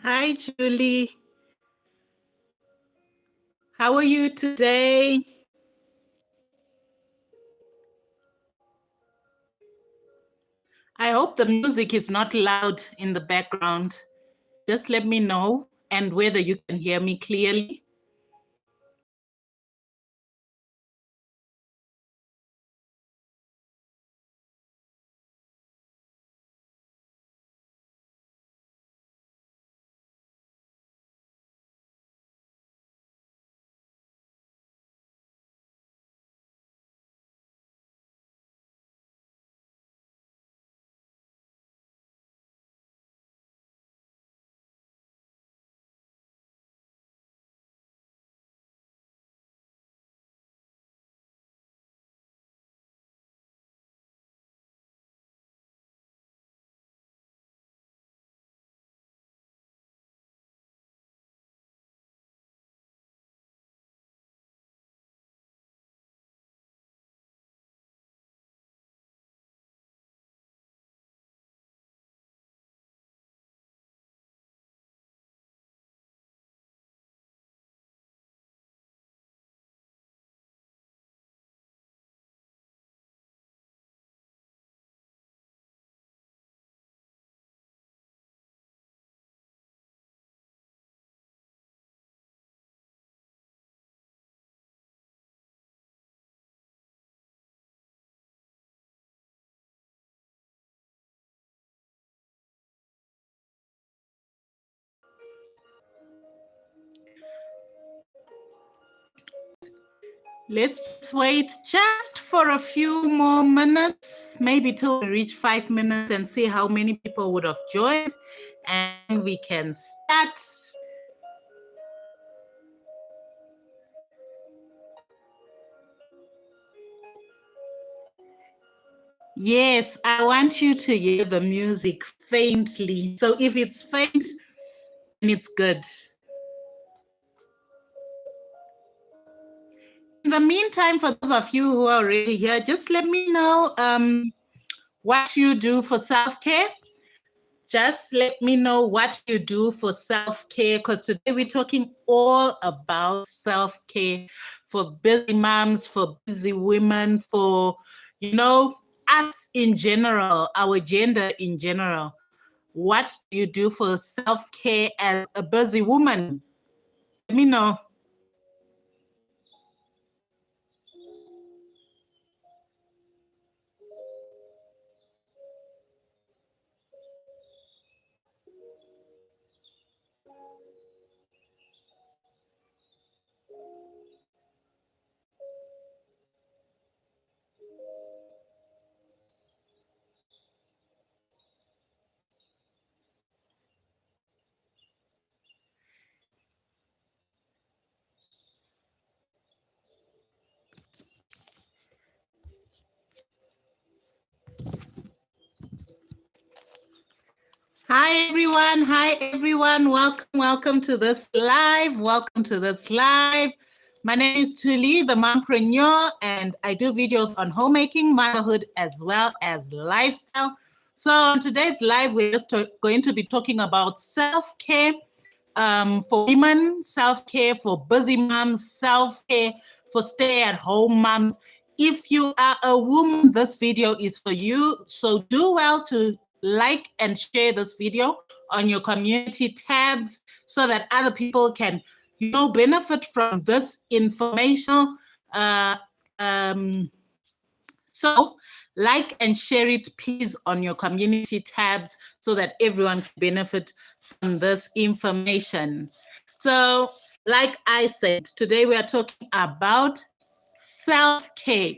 Hi, Julie. How are you today? I hope the music is not loud in the background. Just let me know and whether you can hear me clearly. Let's just wait just for a few more minutes, maybe till we reach 5 minutes and see how many people would have joined, and we can start. Yes, I want you to hear the music faintly. So if it's faint, then it's good. In the meantime, for those of you who are already here, just let me know what you do for self-care. Just let me know what you do for self-care, because today we're talking all about self-care for busy moms, for busy women, for, us in general, our gender in general. What do you do for self-care as a busy woman? Let me know. Hi everyone. Hi everyone. Welcome to this live. Welcome to this live. My name is Thuli, the mompreneur, and I do videos on homemaking, motherhood, as well as lifestyle. So on today's live, we're just going to be talking about self-care for women, self-care for busy moms, self-care for stay-at-home moms. If you are a woman, this video is for you. So do well to like and share this video on your community tabs so that other people can, benefit from this information. Uh, so like and share it, please, on your community tabs so that everyone can benefit from this information. So, like I said, today we are talking about self-care.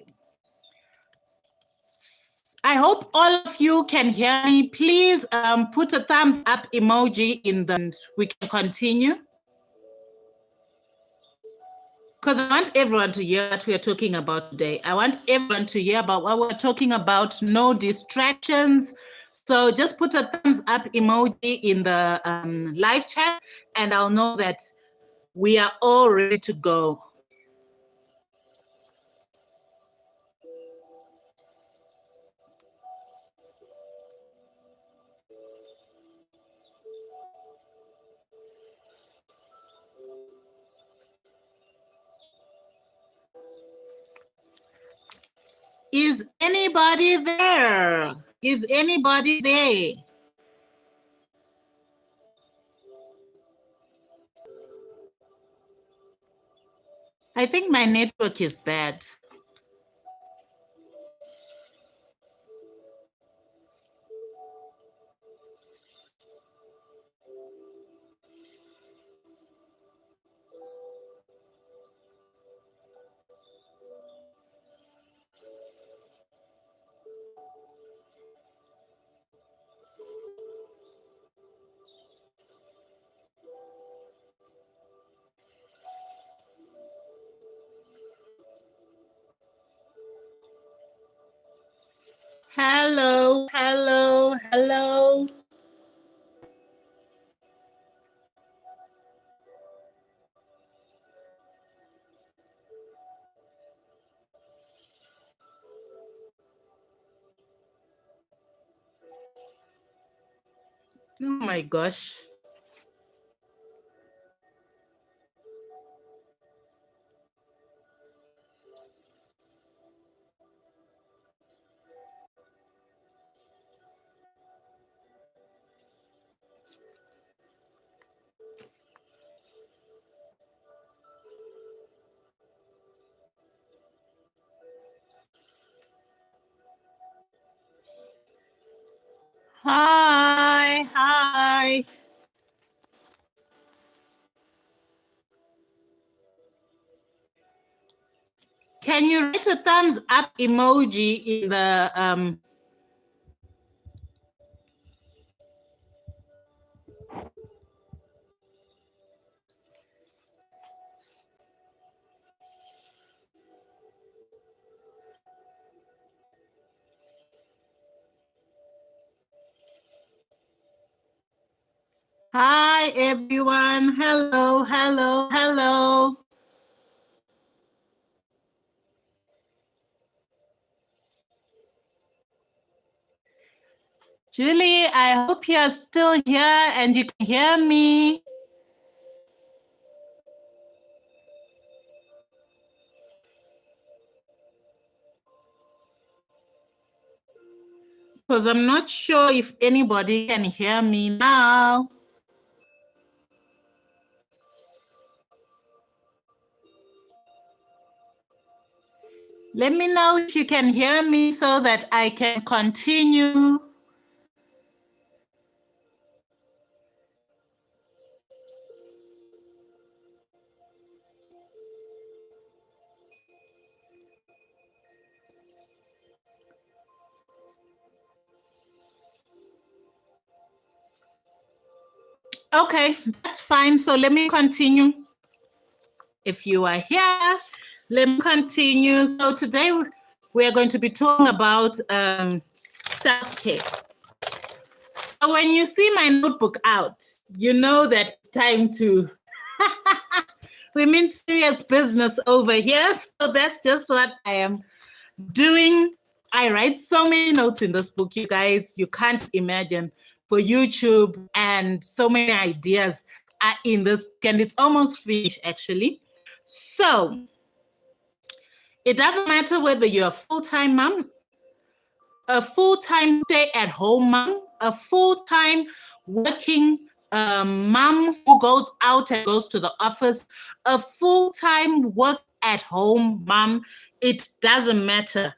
I hope all of you can hear me. Please put a thumbs up emoji in the, we can continue. Because I want everyone to hear what we are talking about today. I want everyone to hear about what we're talking about, no distractions. So just put a thumbs up emoji in the live chat and I'll know that we are all ready to go. Is anybody there? Is anybody there? I think my network is bad. Hello, hello, hello. Oh my gosh. Hi, hi. Can you write a thumbs up emoji in the Hi everyone. Hello, hello, hello. Julie, I hope you're still here and you can hear me. Because I'm not sure if anybody can hear me now. Let me know if you can hear me so that I can continue. Okay, that's fine. So let me continue. If you are here, let me continue. So today we are going to be talking about self-care. So when you see my notebook out, you know that it's time to, we mean serious business over here. So that's just what I am doing. I write so many notes in this book, you guys, you can't imagine, for YouTube, and so many ideas are in this book, and it's almost finished actually. So it doesn't matter whether you're a full-time mom, a full-time stay-at-home mom, a full-time working mom who goes out and goes to the office, a full-time work-at-home mom. It doesn't matter.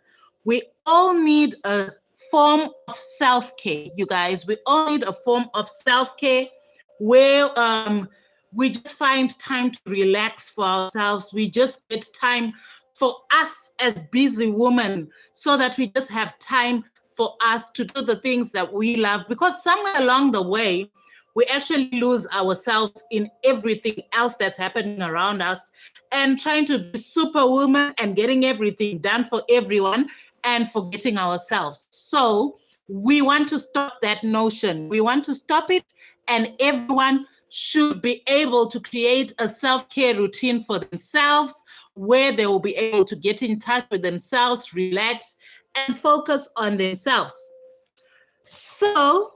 We all need a form of self-care, you guys. We all need a form of self-care where we just find time to relax for ourselves. We just get time for us as busy women so that we just have time for us to do the things that we love, because somewhere along the way, we actually lose ourselves in everything else that's happening around us and trying to be superwoman and getting everything done for everyone and forgetting ourselves. So we want to stop that notion. We want to stop it, and everyone should be able to create a self-care routine for themselves where they will be able to get in touch with themselves, relax, and focus on themselves. So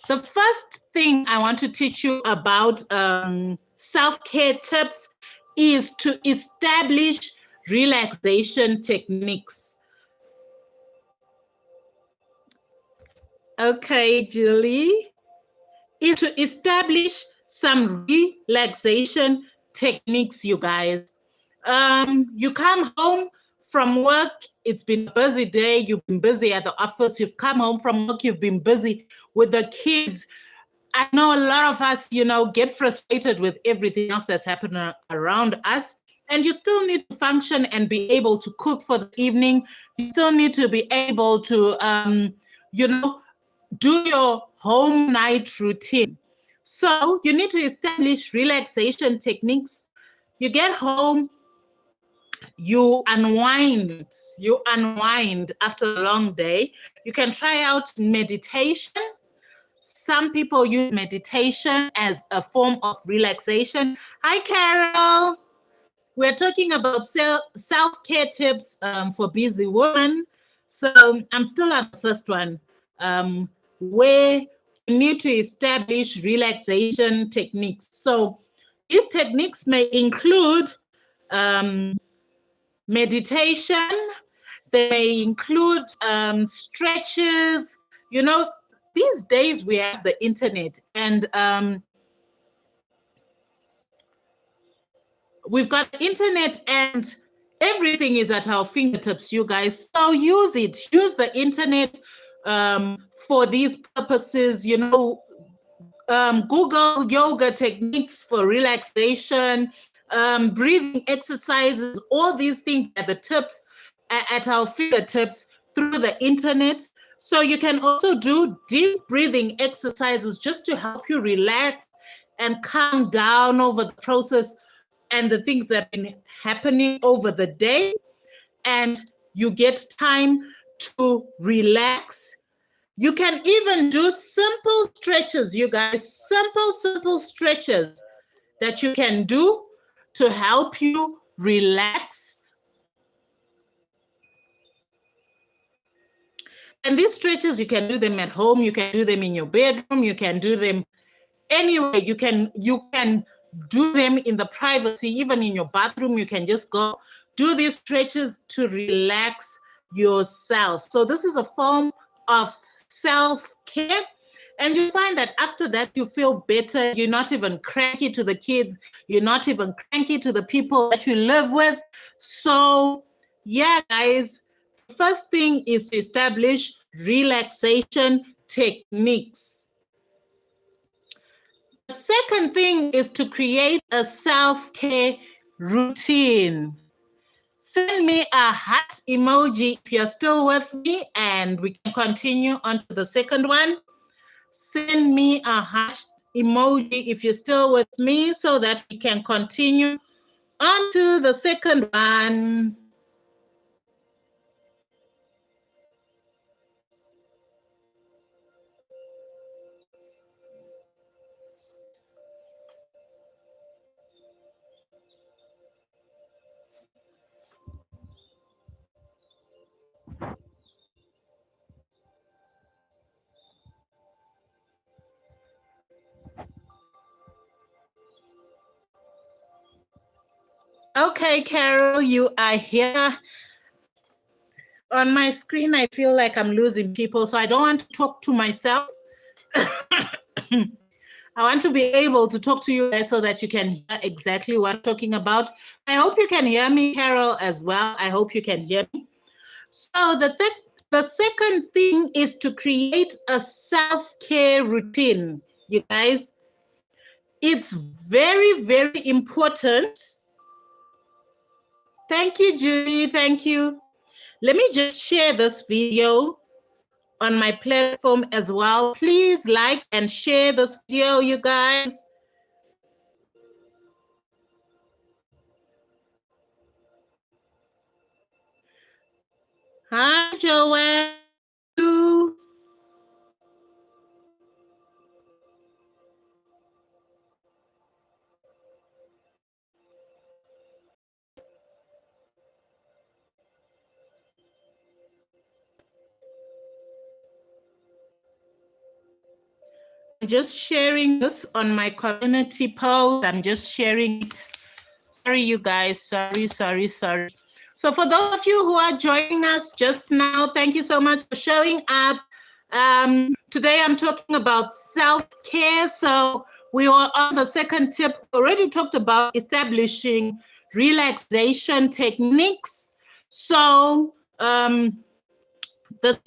the first thing I want to teach you about self-care tips is to establish relaxation techniques. Okay, Julie, is to establish some relaxation techniques, you guys. You come home from work, it's been a busy day, you've been busy at the office, you've come home from work, you've been busy with the kids. I know a lot of us, get frustrated with everything else that's happening around us. And you still need to function and be able to cook for the evening. You still need to be able to, do your home night routine. So you need to establish relaxation techniques. You get home, you unwind after a long day. You can try out meditation. Some people use meditation as a form of relaxation. Hi, Carol. We're talking about self-care tips for busy women. So I'm still on the first one, where you need to establish relaxation techniques. So these techniques may include meditation. They may include stretches. These days we have the internet, and we've got the internet, and everything is at our fingertips, you guys. So use it. Use the internet for these purposes. Google yoga techniques for relaxation, breathing exercises. All these things at the tips, at our fingertips through the internet. So you can also do deep breathing exercises just to help you relax and calm down over the process and the things that have been happening over the day. And you get time to relax. You can even do simple stretches, you guys. Simple stretches that you can do to help you relax. And these stretches, you can do them at home, you can do them in your bedroom, you can do them anywhere. You can do them in the privacy, even in your bathroom. You can just go do these stretches to relax yourself. So this is a form of self-care. And you find that after that, you feel better. You're not even cranky to the kids. You're not even cranky to the people that you live with. So yeah, guys, the first thing is to establish relaxation techniques. The second thing is to create a self-care routine. Send me a heart emoji if you're still with me, and we can continue on to the second one. Send me a heart emoji if you're still with me so that we can continue on to the second one. Okay, Carol, you are here. On my screen, I feel like I'm losing people, so I don't want to talk to myself. I want to be able to talk to you guys so that you can hear exactly what I'm talking about. I hope you can hear me, Carol, as well. I hope you can hear me. So the second thing is to create a self-care routine, you guys. It's very, very important. Thank you, Julie. Thank you. Let me just share this video on my platform as well. Please like and share this video, you guys. Hi, Joanne. I'm just sharing this on my community post. I'm just sharing it. Sorry, you guys. Sorry. So for those of you who are joining us just now, thank you so much for showing up. Today I'm talking about self-care. So we were on the second tip. We already talked about establishing relaxation techniques. So the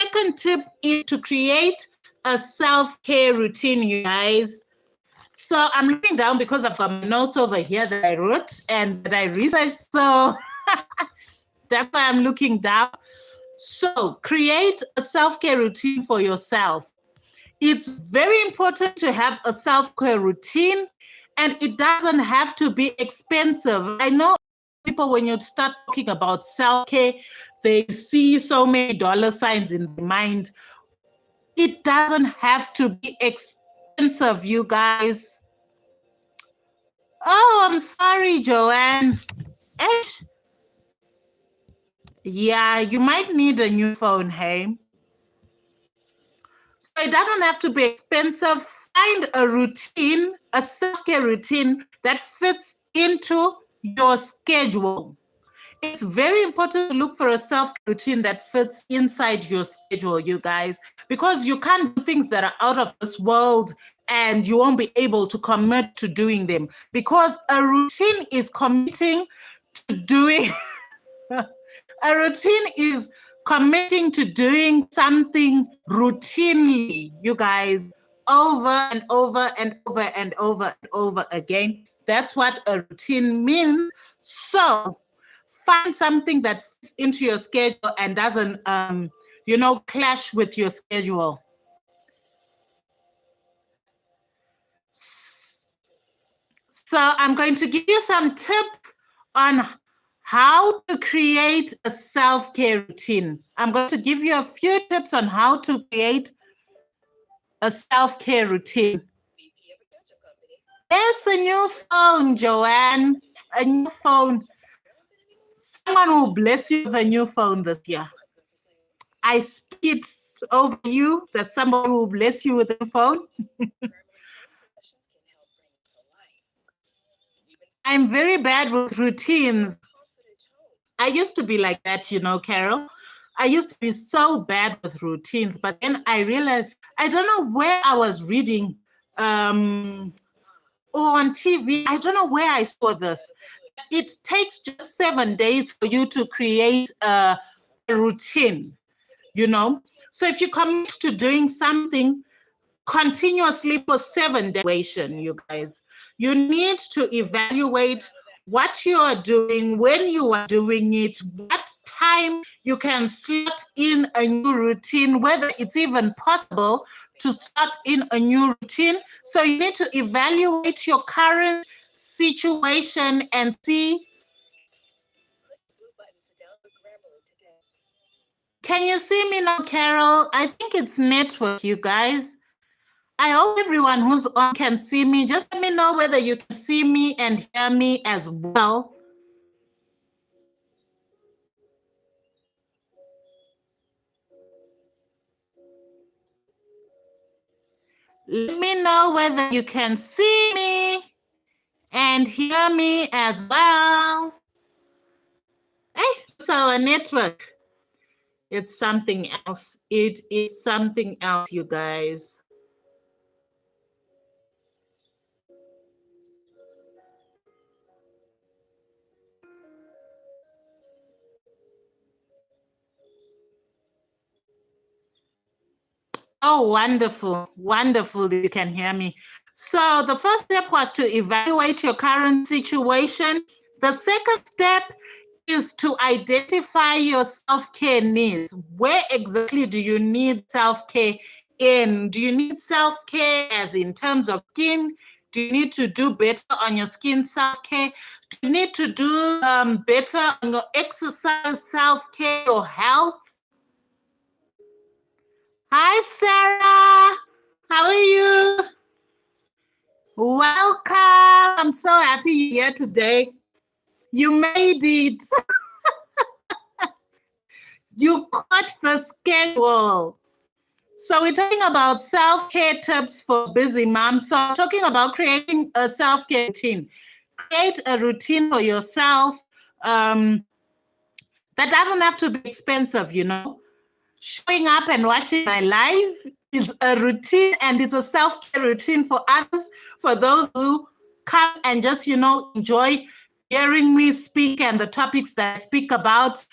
second tip is to create a self-care routine, you guys. So I'm looking down because I've got my notes over here that I wrote and that I researched. So that's why I'm looking down. So create a self-care routine for yourself. It's very important to have a self-care routine, and it doesn't have to be expensive. I know people, when you start talking about self-care, they see so many dollar signs in their mind. It doesn't have to be expensive, you guys. Oh, I'm sorry, Joanne. Eish. Yeah, you might need a new phone, hey? So it doesn't have to be expensive. Find a routine, a self-care routine that fits into your schedule. It's very important to look for a self-care routine that fits inside your schedule, you guys, because you can't do things that are out of this world and you won't be able to commit to doing them, because a routine is committing to doing a routine is committing to doing something routinely, you guys, over and over and over and over and over again. That's what a routine means. So find something that fits into your schedule and doesn't, clash with your schedule. So I'm going to give you some tips on how to create a self-care routine. I'm going to give you a few tips on how to create a self-care routine. Yes, a new phone, Joanne. A new phone. Someone will bless you with a new phone this year. I speak it over you that somebody will bless you with a phone. I'm very bad with routines. I used to be like that, Carol. I used to be so bad with routines, but then I realized, I don't know where I was reading or on TV. I don't know where I saw this. It takes just 7 days for you to create a routine, So if you commit to doing something continuously for 7 days, you guys, you need to evaluate what you are doing, when you are doing it, what time you can slot in a new routine, whether it's even possible to slot in a new routine. So you need to evaluate your current situation and see. Can you see me now, Carol? I think it's network, you guys. I hope everyone who's on can see me. Just let me know whether you can see me and hear me as well. Let me know whether you can see me and hear me as well. Hey, it's our network. It's something else. It is something else, you guys. Oh, wonderful. Wonderful that you can hear me. So the first step was to evaluate your current situation. The second step is to identify your self-care needs. Where exactly do you need self-care in? Do you need self-care as in terms of skin? Do you need to do better on your skin self-care? Do you need to do better on your exercise self-care, your health? Hi, Sarah. How are you? Welcome. I'm so happy you're here today. You made it. You caught the schedule. So we're talking about self-care tips for busy moms. So I'm talking about creating a self-care routine. Create a routine for yourself that doesn't have to be expensive, Showing up and watching my live is a routine, and it's a self-care routine for others, for those who come and just, enjoy hearing me speak and the topics that I speak about.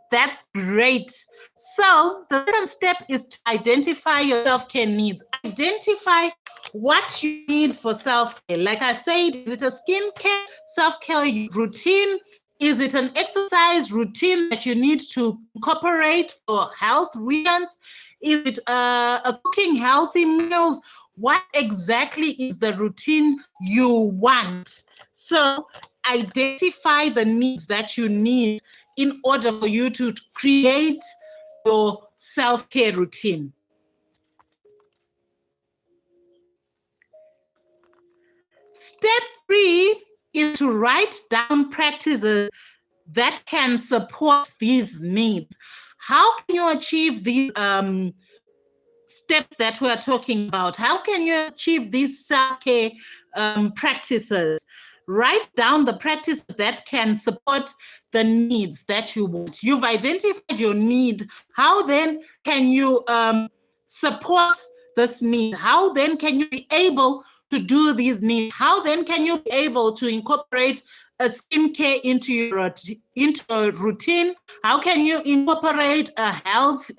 That's great. So the second step is to identify your self-care needs. Identify what you need for self-care. Like I said, is it a skincare self-care routine? Is it an exercise routine that you need to incorporate for health reasons? Is it a cooking healthy meals? What exactly is the routine you want? So identify the needs that you need in order for you to create your self-care routine. Step 3 is to write down practices that can support these needs. How can you achieve these steps that we're talking about? How can you achieve these self-care practices? Write down the practices that can support the needs that you want. You've identified your need. How then can you support this need? How then can you be able to do these needs? How then can you be able to incorporate a skincare into your routine? How can you incorporate a health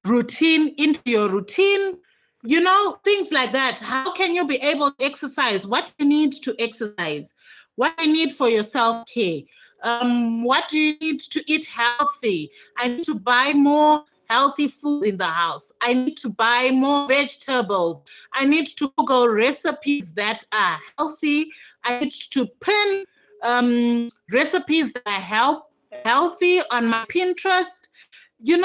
routine into your routine? Things like that. How can you be able to exercise? What you need to exercise? What you need for your self-care? What do you need to eat healthy? I need to buy more healthy food in the house. I need to buy more vegetables. I need to Google recipes that are healthy. I need to pin recipes that are healthy on my Pinterest. You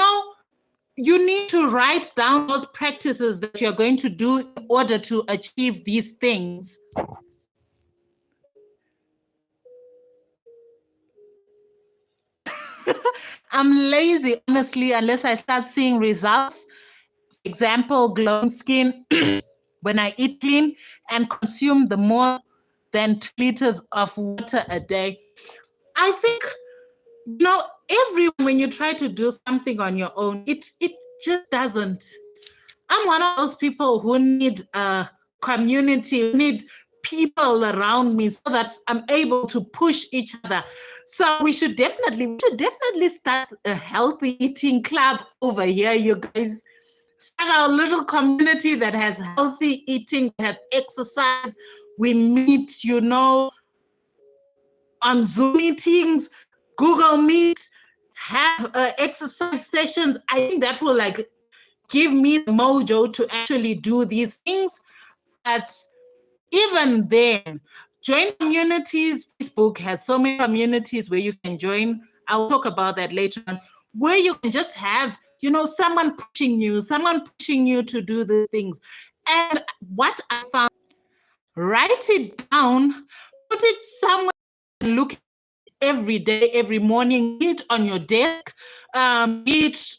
need to write down those practices that you're going to do in order to achieve these things. I'm lazy, honestly, unless I start seeing results. For example, glowing skin when I eat clean and consume the more than 2 liters of water a day. I think, everyone, when you try to do something on your own, it just doesn't. I'm one of those people who need a community, who need people around me so that I'm able to push each other. So we should definitely start a healthy eating club over here, you guys. Start our little community that has healthy eating, has exercise. We meet, on Zoom meetings, Google Meet, have exercise sessions. I think that will give me the mojo to actually do these things. But even then, join communities. Facebook has so many communities where you can join. I'll talk about that later on, where you can just have, someone pushing you to do the things. And what I found, write it down, put it somewhere, and look at it every day, every morning, be it on your desk, be it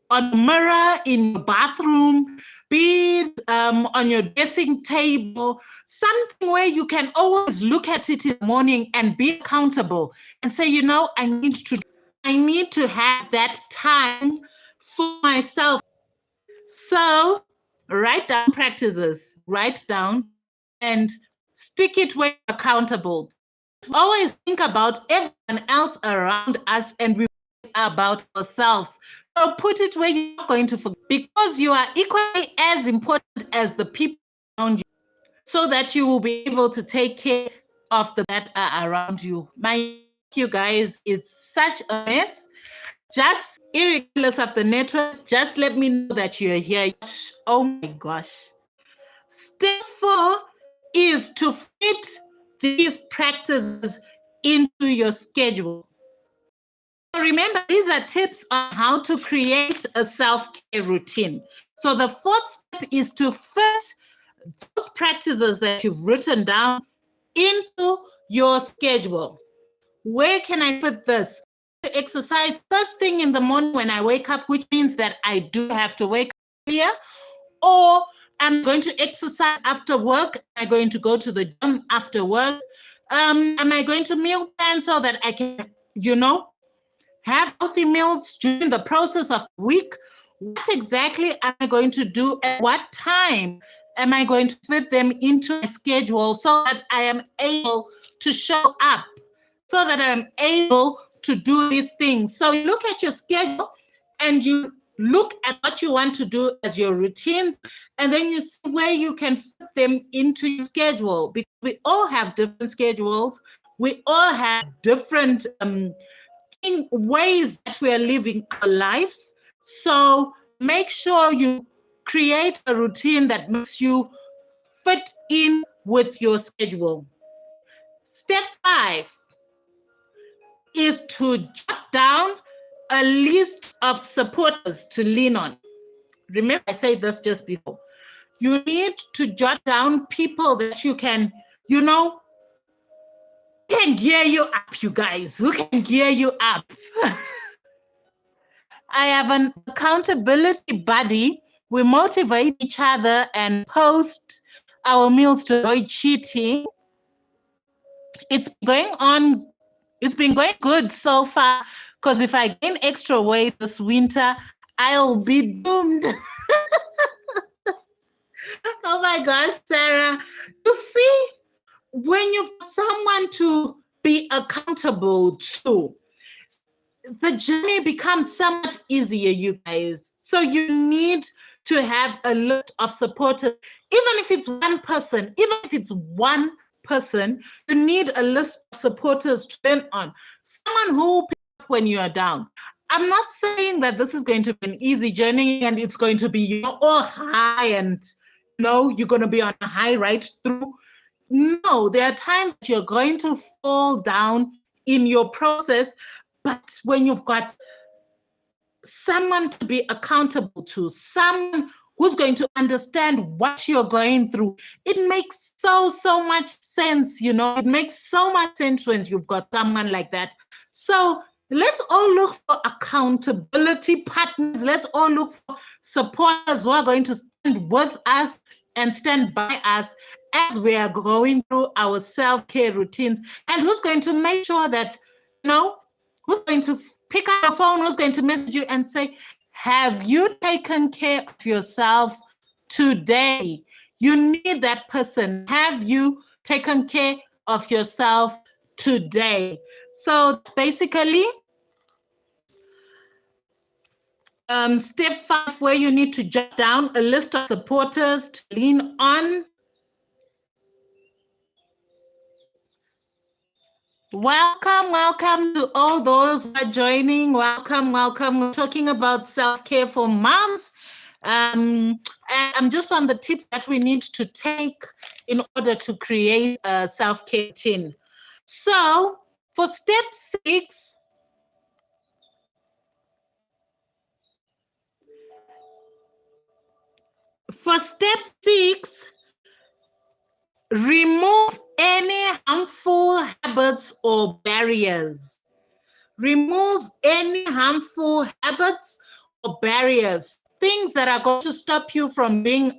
on a mirror in your bathroom, be it on your dressing table, something where you can always look at it in the morning and be accountable and say, I need to have that time for myself. So write down practices, write down and stick it where you're accountable. Always think about everyone else around us and we about ourselves. So put it where you're not going to forget, because you are equally as important as the people around you, so that you will be able to take care of the that are around you. You guys, it's such a mess. Just regardless of the network, just let me know that you're here. Oh my gosh. Step 4 is to fit these practices into your schedule. So remember, these are tips on how to create a self-care routine. So the 4th step is to fit those practices that you've written down into your schedule. Where can I put this? To exercise first thing in the morning when I wake up, which means that I do have to wake up earlier, or I'm going to exercise after work. Am I going to go to the gym after work? Am I going to meal plan so that I can, have healthy meals during the process of the week? what exactly am I going to do at what time am I going to fit them into a schedule so that I am able to show up, so that I'm able to do these things. So you look at your schedule and you look at what you want to do as your routines, and then you see where you can fit them into your schedule, because we all have different schedules. We all have different ways that we are living our lives. So make sure you create a routine that makes you fit in with your schedule. Step 5 is to jot down a list of supporters to lean on. Remember, I said this just before. You need to jot down people that you can, can gear you up, you guys. Who can gear you up? I have an accountability buddy. We motivate each other and post our meals to avoid cheating. It's been going good so far, because if I gain extra weight this winter, I'll be doomed. Oh my gosh, Sarah. You see, when you've got someone to be accountable to, the journey becomes somewhat easier, you guys. So you need to have a list of supporters. Even if it's one person, you need a list of supporters to lean on. Someone who will pick up when you are down. I'm not saying that this is going to be an easy journey and it's going to be all high and you're going to be on a high right through. No, there are times that you're going to fall down in your process, but when you've got someone to be accountable to, someone who's going to understand what you're going through, it makes so much sense, It makes so much sense when you've got someone like that. So let's all look for accountability partners. Let's all look for supporters who are going to stand with us and stand by us as we are going through our self-care routines, and who's going to make sure that, who's going to pick up your phone, who's going to message you and say, have you taken care of yourself today? You need that person. Have you taken care of yourself today? So basically, step 5, where you need to jot down a list of supporters to lean on. Welcome to all those who are joining. Welcome. We're talking about self-care for moms. And I'm just on the tips that we need to take in order to create a self-care routine. So for step 6, remove any harmful habits or barriers. Remove any harmful habits or barriers, things that are going to stop you from doing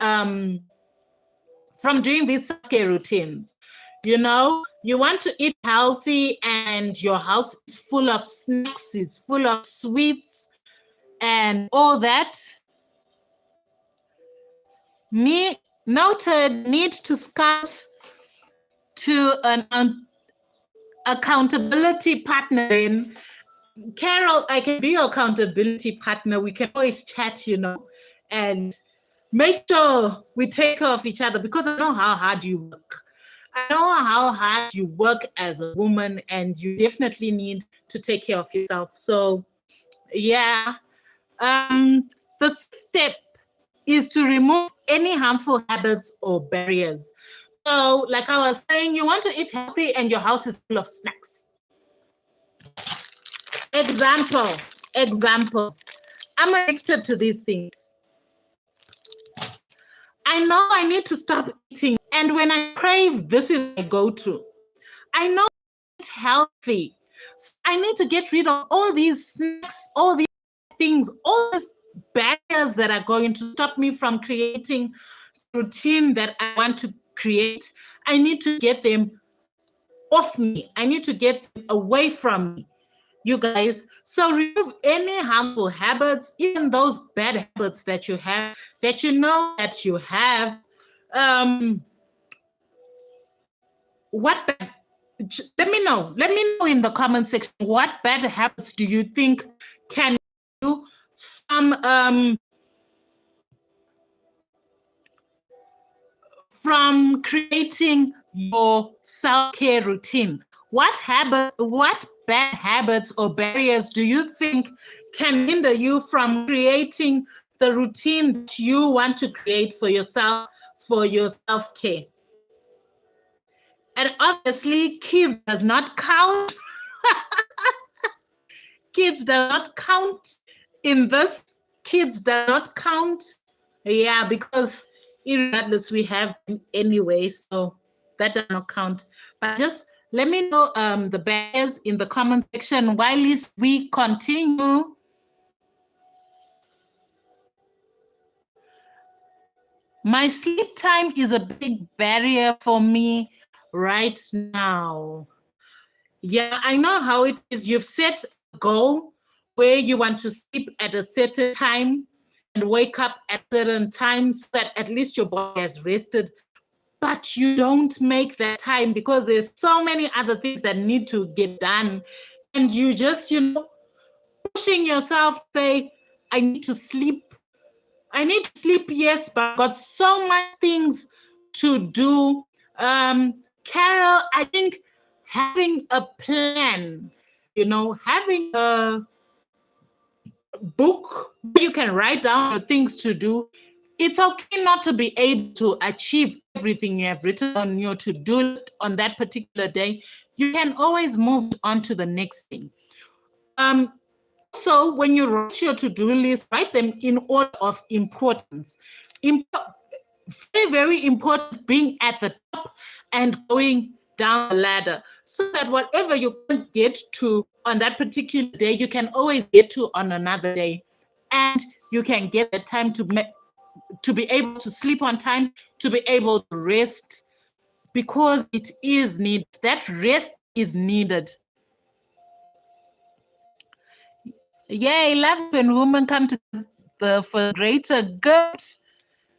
these self-care routines. You want to eat healthy and your house is full of snacks, it's full of sweets and all that. Need to scout to an accountability partner. Then, Carol, I can be your accountability partner. We can always chat, and make sure we take care of each other, because I know how hard you work. I know how hard you work as a woman, and you definitely need to take care of yourself. So, yeah. The step is to remove any harmful habits or barriers. So, like I was saying, you want to eat healthy and your house is full of snacks. Example. I'm addicted to these things. I know I need to stop eating. And when I crave, this is my go-to. I know it's healthy. So I need to get rid of all these snacks, all these things, all these barriers that are going to stop me from creating routine that I want to create. I need to get them off me. I need to get them away from me. you guys. So remove any harmful habits, even those bad habits that you have, that you know that you have. What bad, let me know. Let me know in the comment section, what bad habits do you think can you from creating your self-care routine? What bad habits or barriers do you think can hinder you from creating the routine that you want to create for yourself, for your self-care? And obviously, kids does not count. Kids do not count in this. Kids do not count. Yeah, because regardless, we have them anyway, so that does not count. But just let me know the barriers in the comment section while we continue. My sleep time is a big barrier for me right now. Yeah, I know how it is. You've set a goal where you want to sleep at a certain time and wake up at certain times so that at least your body has rested. But you don't make that time because there's so many other things that need to get done. And you just, pushing yourself, say, I need to sleep. I need to sleep, yes, but I've got so much things to do. Carol, I think having a plan, having a book where you can write down the things to do. It's okay not to be able to achieve everything you have written on your to-do list on that particular day. You can always move on to the next thing. So when you write your to-do list, write them in order of importance. Very, very important, being at the top and going down the ladder, so that whatever you can't get to on that particular day, you can always get to on another day, and you can get the time to be able to sleep on time, to be able to rest, because it is needed. That rest is needed. Yay, love when women come to for greater good.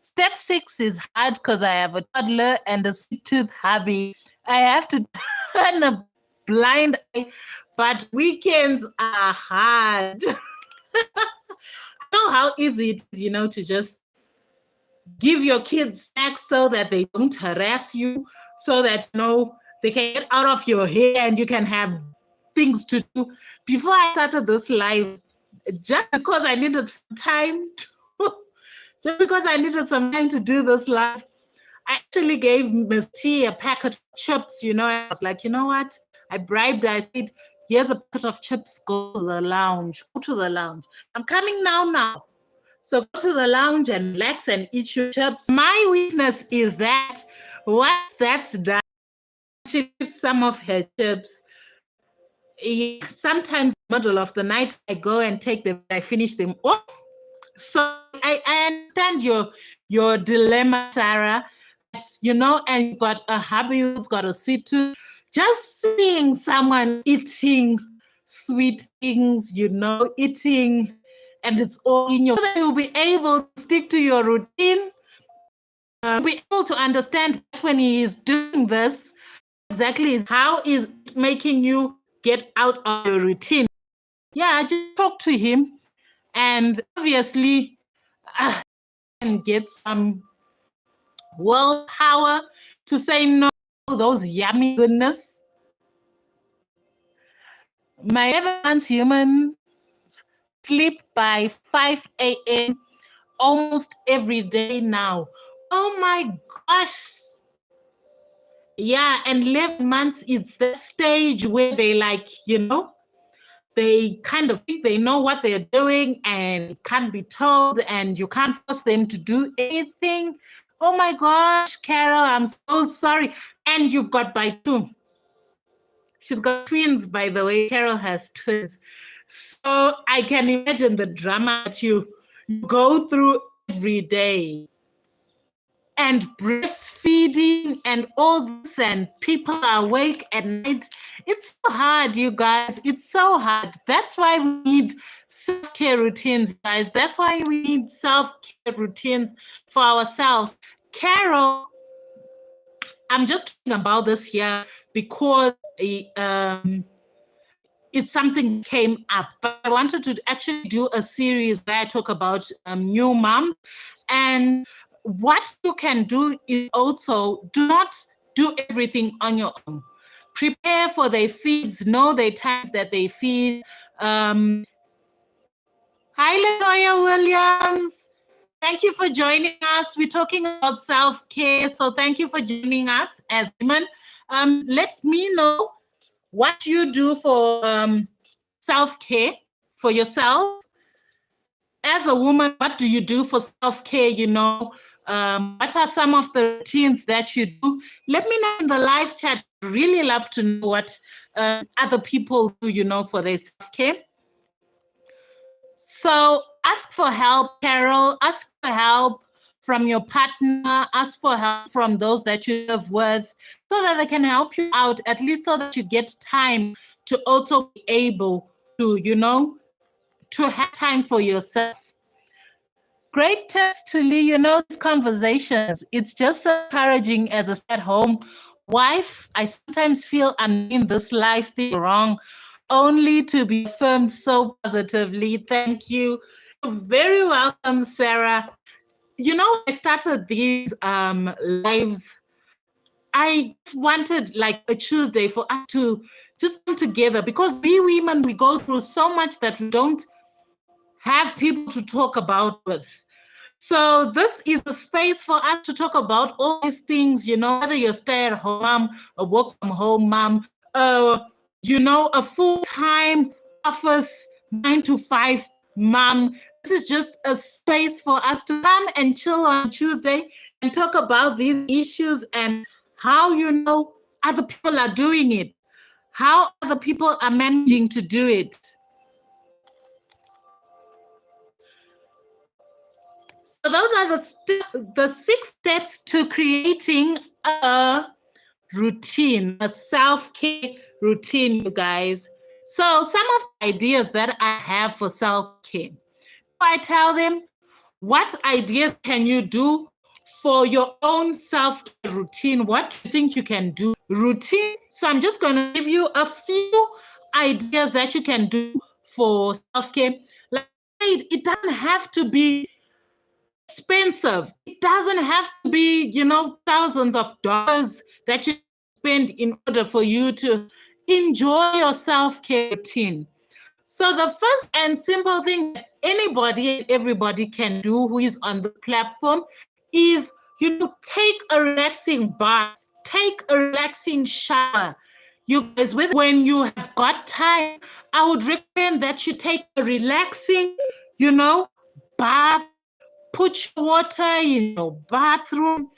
Step 6 is hard because I have a toddler and a sweet tooth hubby. I have to turn a blind eye, but weekends are hard. I know how easy it is, to just give your kids snacks so that they don't harass you, so that, they can get out of your hair and you can have things to do. Before I started this live, just because I needed some time to do this live, I actually gave Miss T a packet of chips, I was like, you know what? I bribed her. I said, here's a packet of chips, go to the lounge. I'm coming now. So go to the lounge and relax and eat your chips. My weakness is that once that's done, she leaves some of her chips. Sometimes in the middle of the night, I go and take them, I finish them off. So I understand your dilemma, Sarah. And you've got a hubby who's got a sweet tooth. Just seeing someone eating sweet things, eating, and it's all in your. You'll be able to stick to your routine. Be able to understand that when he is doing this, exactly is how is it making you get out of your routine. Yeah, just talk to him, and obviously, and get some willpower to say no to those yummy goodness. My advanced humans sleep by 5 a.m. almost every day now. Oh my gosh. Yeah, and 11 months, it's the stage where they they kind of think they know what they're doing and can't be told, and you can't force them to do anything. Oh my gosh, Carol, I'm so sorry. And you've got by 2. She's got twins, by the way. Carol has twins. So I can imagine the drama that you go through every day. and breastfeeding and all this, and people are awake at night. It's so hard, you guys. It's so hard. That's why we need self-care routines, guys. That's why we need self-care routines for ourselves. Carol, I'm just talking about this here because it's something that came up, but I wanted to actually do a series where I talk about new moms. And what you can do is also do not do everything on your own. Prepare for their feeds, know the times that they feed. Hi, Latoya Williams. Thank you for joining us. We're talking about self-care, so thank you for joining us as women. Let me know what you do for self-care for yourself. As a woman, what do you do for self-care? You know, what are some of the routines that you do? Let me know in the live chat. I'd really love to know what other people do, you know, for their self-care. So ask for help, Carol. Ask for help from your partner. Ask for help from those that you live with so that they can help you out, at least so that you get time to also be able to, you know, to have time for yourself. Great tips, Thuli. You know, these conversations, it's just so encouraging as a stay-at-home wife. I sometimes feel I'm doing this life thing wrong, only to be affirmed so positively. Thank you. You're very welcome, Sarah. You know, I started these lives. I wanted like a Tuesday for us to just come together because we women, we go through so much that we don't have people to talk about with. So this is a space for us to talk about all these things, you know, whether you're stay-at-home mom, a work-from-home mom, you know, a full-time office 9 to 5 mom. This is just a space for us to come and chill on Tuesday and talk about these issues and how, you know, other people are doing it, how other people are managing to do it. So those are the 6 steps to creating a routine, a self-care routine, you guys. So some of the ideas that I have for self-care, I tell them, what ideas can you do for your own self-care routine? What do you think you can do? Routine. So I'm just going to give you a few ideas that you can do for self-care. Like, it doesn't have to be expensive. It doesn't have to be, you know, thousands of dollars that you spend in order for you to enjoy your self-care routine. So the first and simple thing that anybody and everybody can do who is on the platform is, you know, take a relaxing bath, take a relaxing shower. You guys, when you have got time, I would recommend that you take a relaxing, you know, bath. Put your water in your bathroom,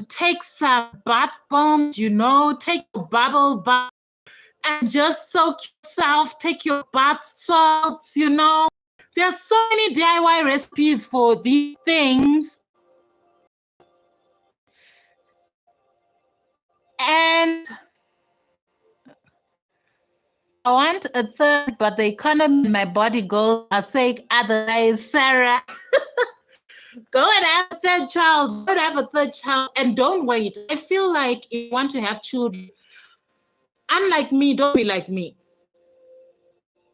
take some bath bombs, you know, take a bubble bath and just soak yourself, take your bath salts, you know. There are so many DIY recipes for these things. And I want a third, but the economy in my body goes a sake otherwise, Sarah. Go and have a third child. Go and have a third child and don't wait. I feel like if you want to have children, unlike me, don't be like me.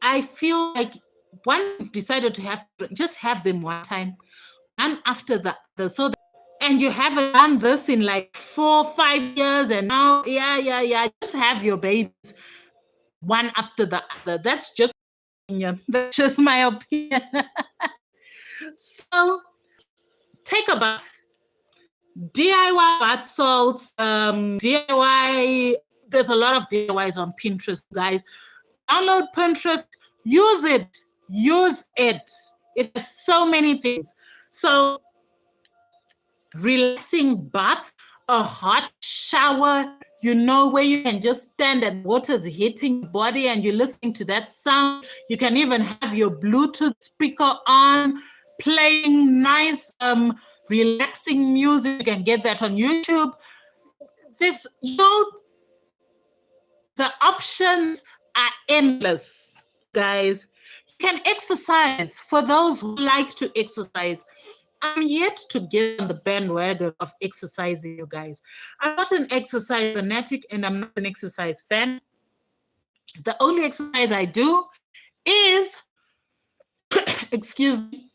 I feel like once you've decided to have children, just have them one time, one after the other. So and you haven't done this in like 4 or 5 years, and now, just have your babies one after the other. That's just my opinion. That's just my opinion. So take a bath. DIY bath salts, DIY, there's a lot of DIYs on Pinterest, guys. Download Pinterest, use it. It has so many things. So relaxing bath, a hot shower, you know, where you can just stand and water's hitting your body and you're listening to that sound. You can even have your Bluetooth speaker on, playing nice relaxing music. You can get that on YouTube. This, you know, the options are endless, guys. You can exercise for those who like to exercise. I'm yet to get on the bandwagon of exercising, you guys. I'm not an exercise fanatic and I'm not an exercise fan. The only exercise I do is, excuse me,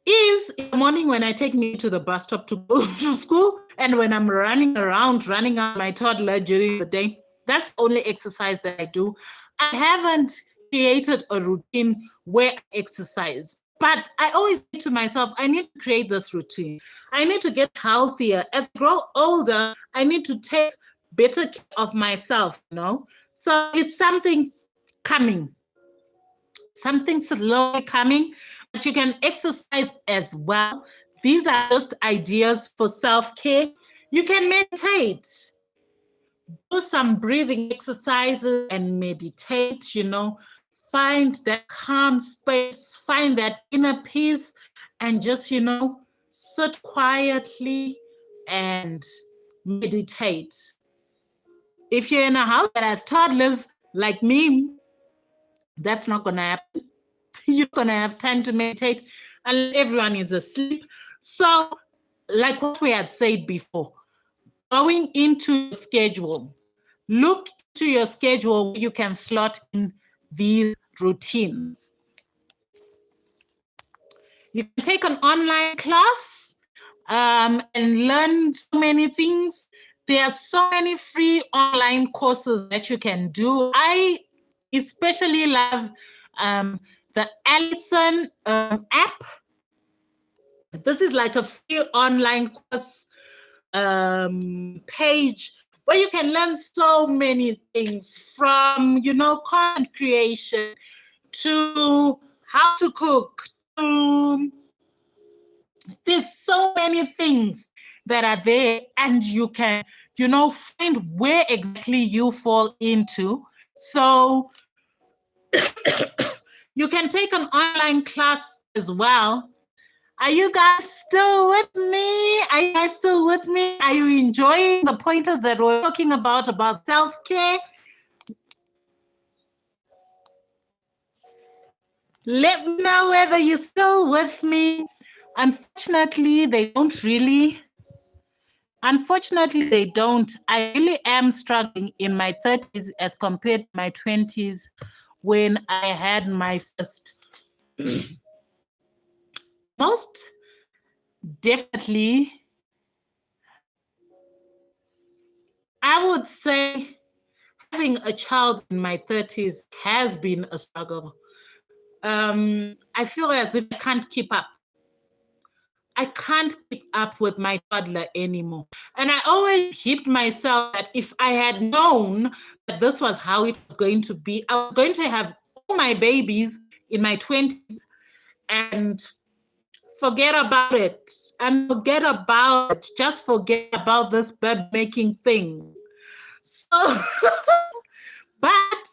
is in the morning when I take me to the bus stop to go to school, and when I'm running around, running out my toddler during the day. That's the only exercise that I do. I haven't created a routine where I exercise, but I always say to myself, I need to create this routine. I need to get healthier. As I grow older, I need to take better care of myself, you know? So it's something coming, something slowly coming, but you can exercise as well. These are just ideas for self-care. You can meditate, do some breathing exercises and meditate, you know, find that calm space, find that inner peace, and just, you know, sit quietly and meditate. If you're in a house that has toddlers like me, that's not going to happen. You're going to have time to meditate and everyone is asleep. So, like what we had said before, going into your schedule, look to your schedule where you can slot in these routines. You can take an online class and learn so many things. There are so many free online courses that you can do. I especially love the Allison app. This is like a free online course page where you can learn so many things, from, you know, content creation to how to cook, to there's so many things that are there, and you can, you know, find where exactly you fall into. So you can take an online class as well. Are you guys still with me? Are you guys still with me? Are you enjoying the pointers that we're talking about self-care? Let me know whether you're still with me. Unfortunately, they don't really. Unfortunately, they don't. I really am struggling in my 30s as compared to my 20s when I had my first. Most definitely, I would say having a child in my 30s has been a struggle. I feel as if I can't keep up. I can't keep up with my toddler anymore. And I always hit myself that if I had known that this was how it was going to be, I was going to have all my babies in my 20s and forget about it. And forget about it. Just forget about this bed making thing. So, but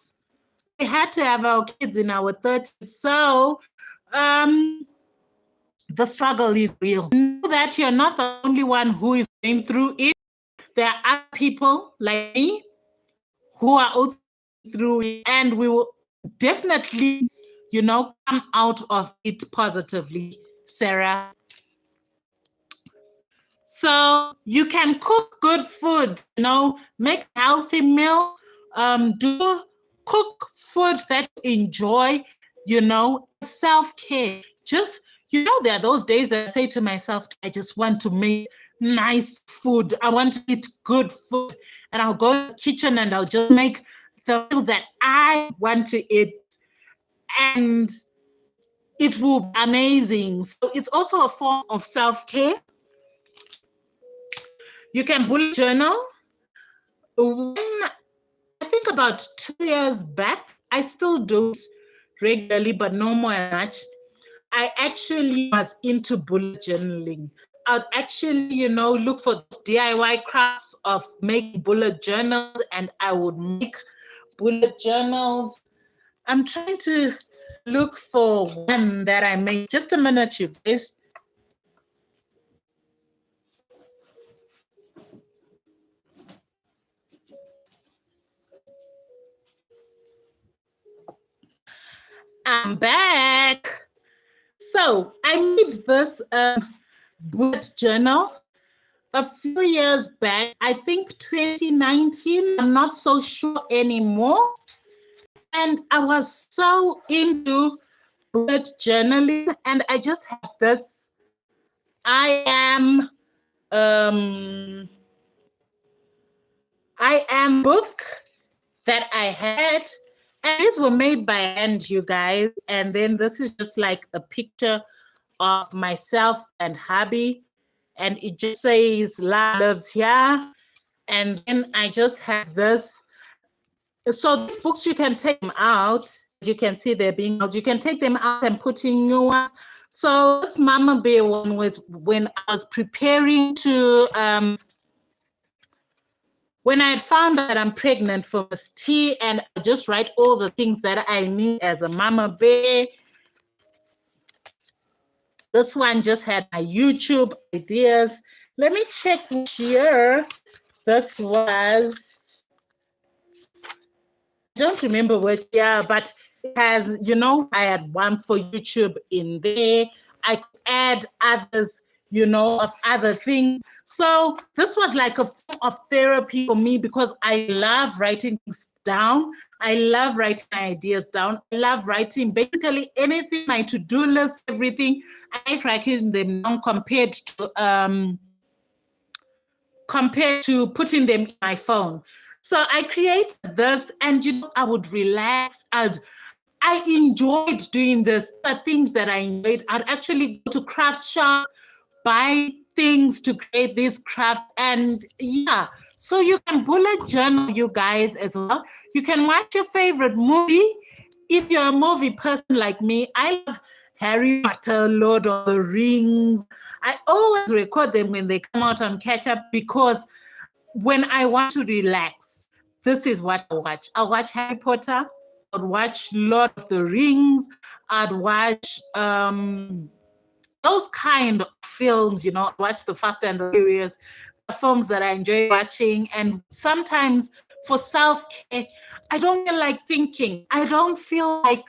we had to have our kids in our 30s. So, the struggle is real. Know that you're not the only one who is going through it. There are other people like me who are also through it, and we will definitely, you know, come out of it positively, Sarah. So you can cook good food, you know, make a healthy meal, do cook food that you enjoy, you know, self-care. Just, you know, there are those days that I say to myself, I just want to make nice food. I want to eat good food. And I'll go in the kitchen and I'll just make the meal that I want to eat. And it will be amazing. So it's also a form of self-care. You can bullet journal. When I think about 2 years back, I still do it regularly, but no more much. I actually was into bullet journaling. I'd actually, you know, look for DIY crafts of making bullet journals, and I would make bullet journals. I'm trying to look for one that I made. Just a minute, you guys. I'm back. So I made this bullet journal a few years back. I think 2019. I'm not so sure anymore. And I was so into bullet journaling, and I just had this. Um, I am book that I had, and these were made by hand, you guys. And then this is just like a picture of myself and hubby, and it just says "Love lives here." And then I just have this. So these books, you can take them out. You can see they're being out. You can take them out and put in new ones. So this Mama Bear one was when I was preparing to when I had found that I'm pregnant for Miss T, and I just write all the things that I need as a Mama Bear. This one just had my YouTube ideas. Let me check which year this was. I don't remember which year, but it has, I had one for YouTube in there. I could add others, of other things. So this was like a form of therapy for me because I love writing things down. I love writing ideas down. I love writing basically anything, my to-do list, everything. I like writing them down compared to putting them in my phone. So I created this, and I would relax. I enjoyed doing this. The things that I enjoyed, I'd actually go to craft shop, buy things to create this craft, and yeah. So you can bullet journal, you guys, as well. You can watch your favorite movie. If you're a movie person like me, I love Harry Potter, Lord of the Rings. I always record them when they come out on catch up because when I want to relax, this is what I watch. I watch Harry Potter. I'd watch Lord of the Rings. I'd watch those kind of films, watch the Fast and the Furious, the films that I enjoy watching. And sometimes for self-care, I don't feel like thinking. I don't feel like,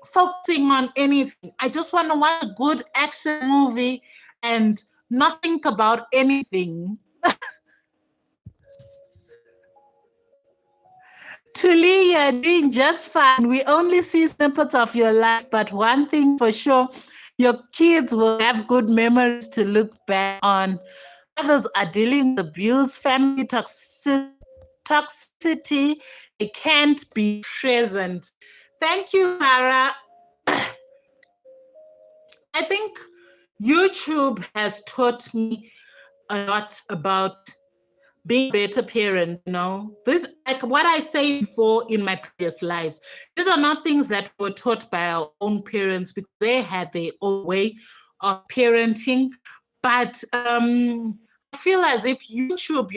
focusing on anything. I just want to watch a good action movie and not think about anything. Thuli, you're doing just fine. We only see snippets of your life, but one thing for sure, your kids will have good memories to look back on. Others are dealing with abuse, family toxicity. They can't be present. Thank you, Hara. I think YouTube has taught me a lot about being a better parent. This, like what I said before in my previous lives, these are not things that were taught by our own parents because they had their own way of parenting. But I feel as if YouTube,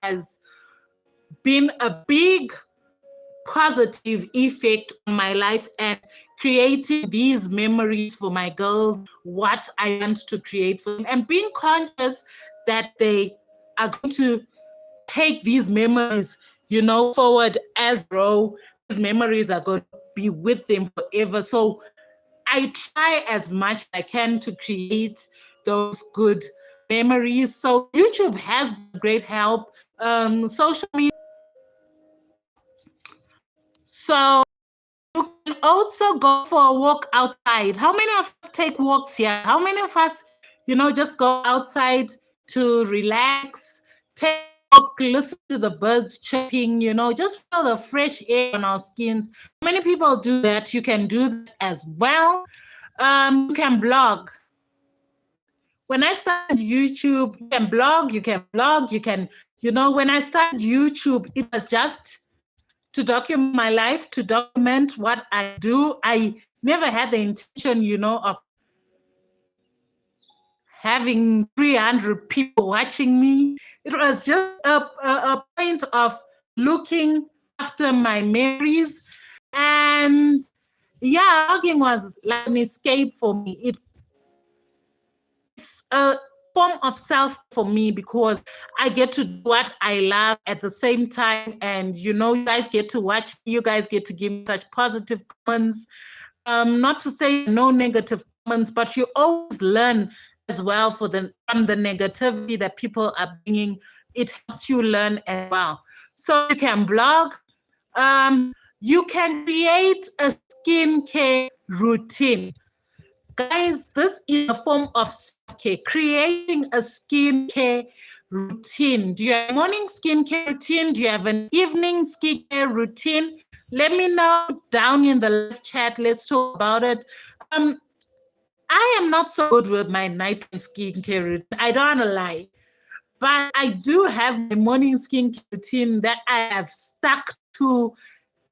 has been a big positive effect on my life and creating these memories for my girls, what I want to create for them, and being conscious that they are going to take these memories, forward as grow. These memories are going to be with them forever. So I try as much as I can to create those good memories. So YouTube has been great help. Social media. So you can also go for a walk outside. How many of us take walks here? How many of us, just go outside to relax, take a walk, listen to the birds chirping, just feel the fresh air on our skins? Many people do that. You can do that as well. You can blog. When I started YouTube, you can blog, you can when I started YouTube, it was just to document my life, to document what I do. I never had the intention, of having 300 people watching me. It was just a point of looking after my memories. And yeah, blogging was like an escape for me. It's form of self for me because I get to do what I love at the same time. And, you guys get to watch, you guys get to give me such positive comments. Not to say no negative comments, but you always learn as well from the negativity that people are bringing. It helps you learn as well. So you can blog. You can create a skincare routine. Guys, this is a form of self-care, creating a skincare routine. Do you have a morning skincare routine? Do you have an evening skincare routine? Let me know down in the live chat. Let's talk about it. I am not so good with my night skincare routine. I don't want to lie. But I do have my morning skincare routine that I have stuck to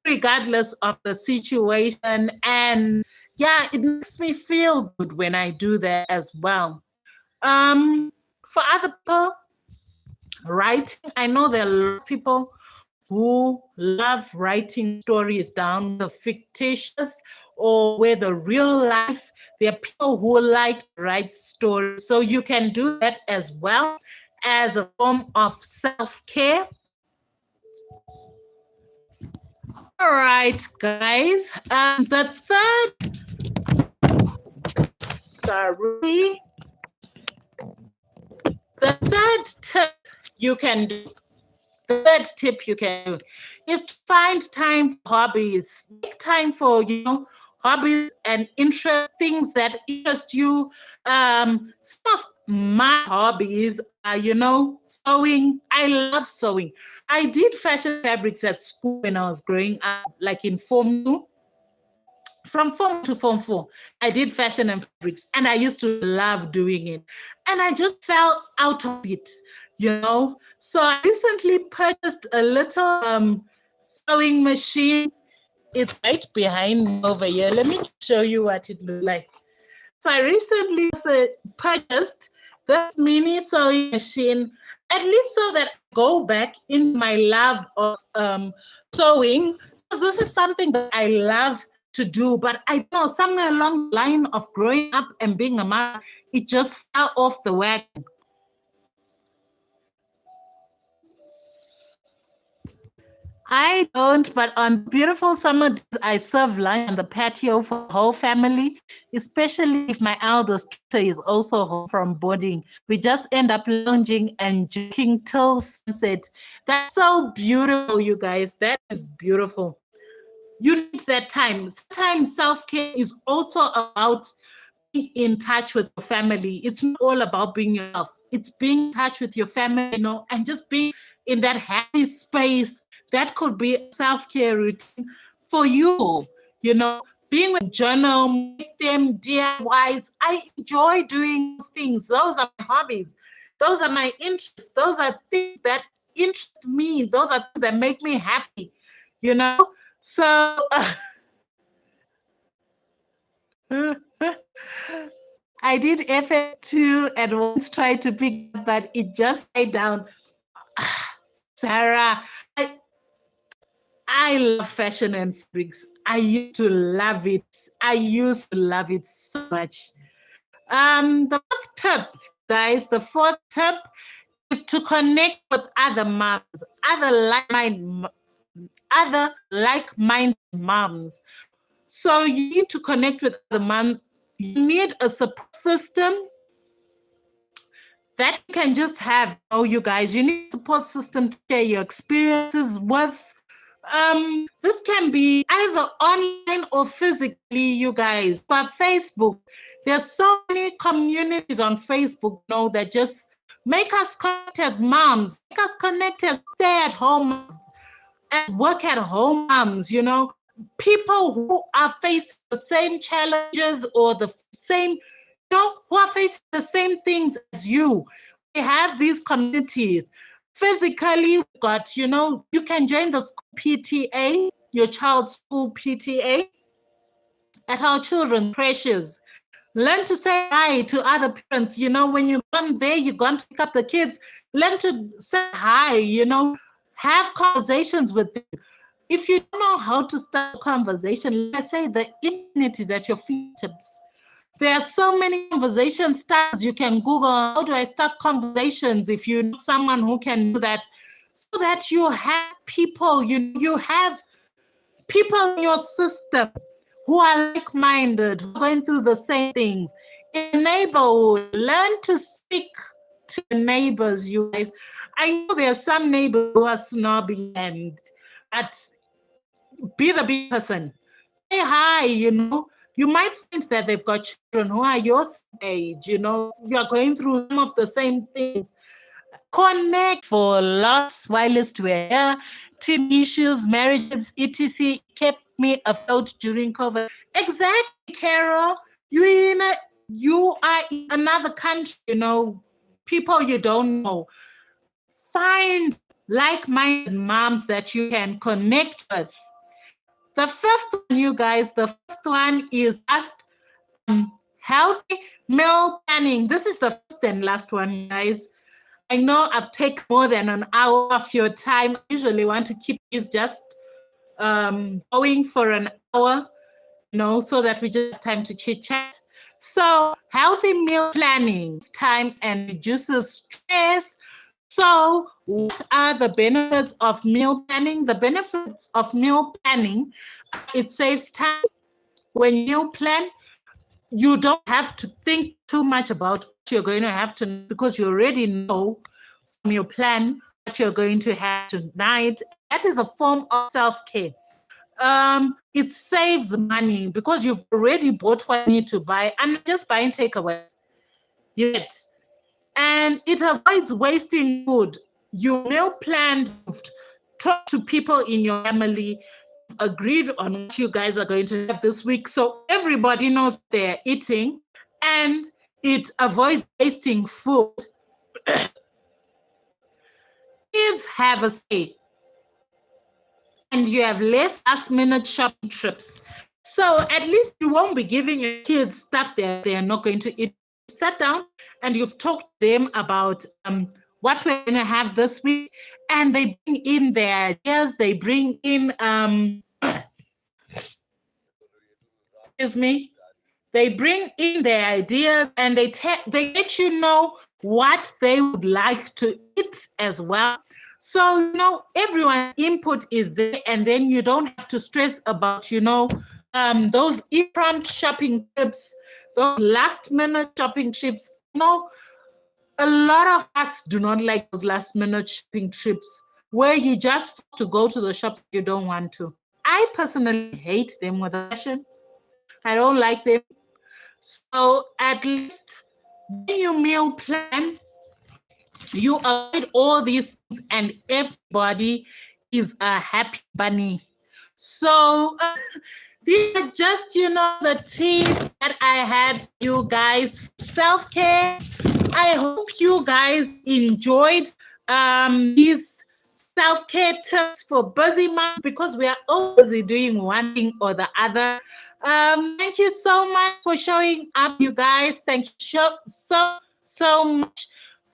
regardless of the situation. And yeah, it makes me feel good when I do that as well. For other people, writing, I know there are a lot of people who love writing stories down, the fictitious or where the real life. There are people who like to write stories. So you can do that as well as a form of self-care. All right, guys. The third tip you can do. The third tip you can do is to find time for hobbies. Make time for hobbies and interest, things that interest you. Some of my hobbies are, sewing. I love sewing. I did fashion fabrics at school when I was growing up, like in Form 2. From Form to Form 4, I did fashion and fabrics, and I used to love doing it. And I just fell out of it, So I recently purchased a little sewing machine. It's right behind me over here. Let me show you what it looks like. So I recently purchased this mini sewing machine, at least so that I go back in my love of sewing. This is something that I love to do, but I know somewhere along the line of growing up and being a mom, it just fell off the wagon. I don't, but on beautiful summer days, I serve lunch on the patio for the whole family, especially if my eldest daughter is also home from boarding. We just end up lounging and joking till sunset. That's so beautiful, you guys. That is beautiful. You need that time. Sometimes self-care is also about being in touch with your family. It's not all about being yourself. It's being in touch with your family, and just being in that happy space. That could be a self-care routine for you, being with journal, make them DIYs. I enjoy doing those things. Those are my hobbies. Those are my interests. Those are things that interest me. Those are things that make me happy, So I did FF2 and once tried to pick up, but it just stayed down. Sarah, I love fashion and fabrics. I used to love it. I used to love it so much. The fourth tip, guys, is to connect with other moms, other like-minded moms. So you need to connect with the moms. You need a support system that you can just have. You guys, you need a support system to share your experiences with. This can be either online or physically, you guys. But Facebook, there's so many communities on Facebook, that just make us connect as moms, make us connect as stay-at-home and work-at-home moms, people who are facing the same challenges or the same, who are facing the same things as you. We have these communities. Physically, we've got, you can join the school PTA, your child's school PTA, at our children's creches. Learn to say hi to other parents. When you've gone there, you've gone to pick up the kids. Learn to say hi, have conversations with them. If you don't know how to start a conversation, let's say the internet is at your fingertips. There are so many conversation styles you can Google. How do I start conversations? If you're not someone who can do that, so that you have people, you have people in your system who are like-minded, who are going through the same things. In neighborhood, learn to speak to neighbors, you guys. I know there are some neighbors who are snobby and but be the big person. Say hi, You might find that they've got children who are your age, you are going through some of the same things. Connect for lots while we're here. Teen issues, marriages, etc. kept me afloat during COVID. Exactly, Carol. You are in another country, people you don't know. Find like-minded moms that you can connect with. The fifth one, you guys, the fifth one is just healthy meal planning. This is the fifth and last one, guys. I know I've taken more than an hour of your time. I usually want to keep these just going for an hour, so that we just have time to chit chat. So healthy meal planning time and reduces stress. So what are the benefits of meal planning? The benefits of meal planning, it saves time. When you plan, you don't have to think too much about what you're going to have to, because you already know from your plan what you're going to have tonight. That is a form of self-care. It saves money because you've already bought what you need to buy and just buying takeaways. Yet, and it avoids wasting food. You meal planned, talk to people in your family, agreed on what you guys are going to have this week, so everybody knows they're eating, and it avoids wasting food. Kids have a say, and you have less last-minute shopping trips. So at least you won't be giving your kids stuff that they're not going to eat. Sat down and you've talked to them about what we're going to have this week, and they bring in their ideas. They bring in excuse me. They bring in their ideas, and they let you know what they would like to eat as well. So, everyone's input is there, and then you don't have to stress about, those impromptu shopping trips, those last-minute shopping trips. A lot of us do not like those last-minute shopping trips where you just have to go to the shop you don't want to. I personally hate them with a passion. I don't like them. So at least when you meal plan, you avoid all these things, and everybody is a happy bunny. So these are just, the tips that I had for you guys. Self-care. I hope you guys enjoyed these self-care tips for busy moms, because we are all busy doing one thing or the other. Thank you so much for showing up, you guys. Thank you so much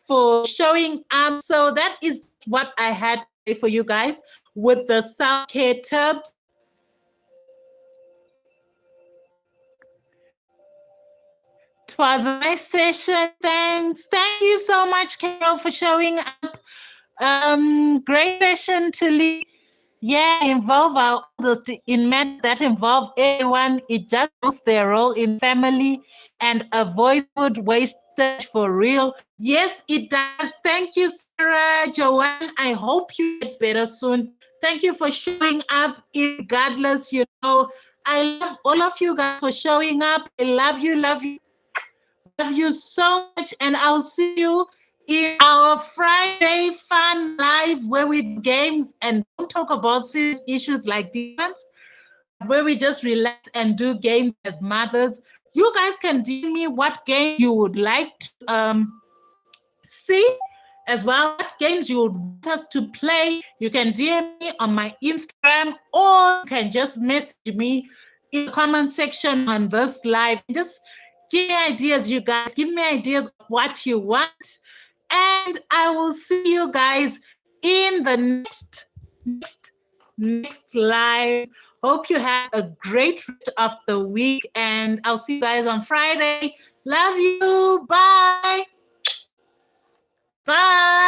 for showing up. So that is what I had for you guys with the self-care tips. It was a nice session. Thanks. Thank you so much, Carol, for showing up. Great session, Thuli. Yeah, involve our elders in matters that involve everyone. It just shows their role in family and avoid food wastage for real. Yes, it does. Thank you, Sarah, Joanne. I hope you get better soon. Thank you for showing up regardless, I love all of you guys for showing up. I love you, love you. Love you so much, and I'll see you in our Friday fun live where we do games and don't talk about serious issues like these ones, where we just relax and do games as mothers. You guys can DM me what game you would like to see, as well what games you would want us to play. You can DM me on my Instagram, or you can just message me in the comment section on this live. Just give me ideas, you guys. Give me ideas of what you want. And I will see you guys in the next live. Hope you have a great rest of the week, and I'll see you guys on Friday. Love you. Bye. Bye.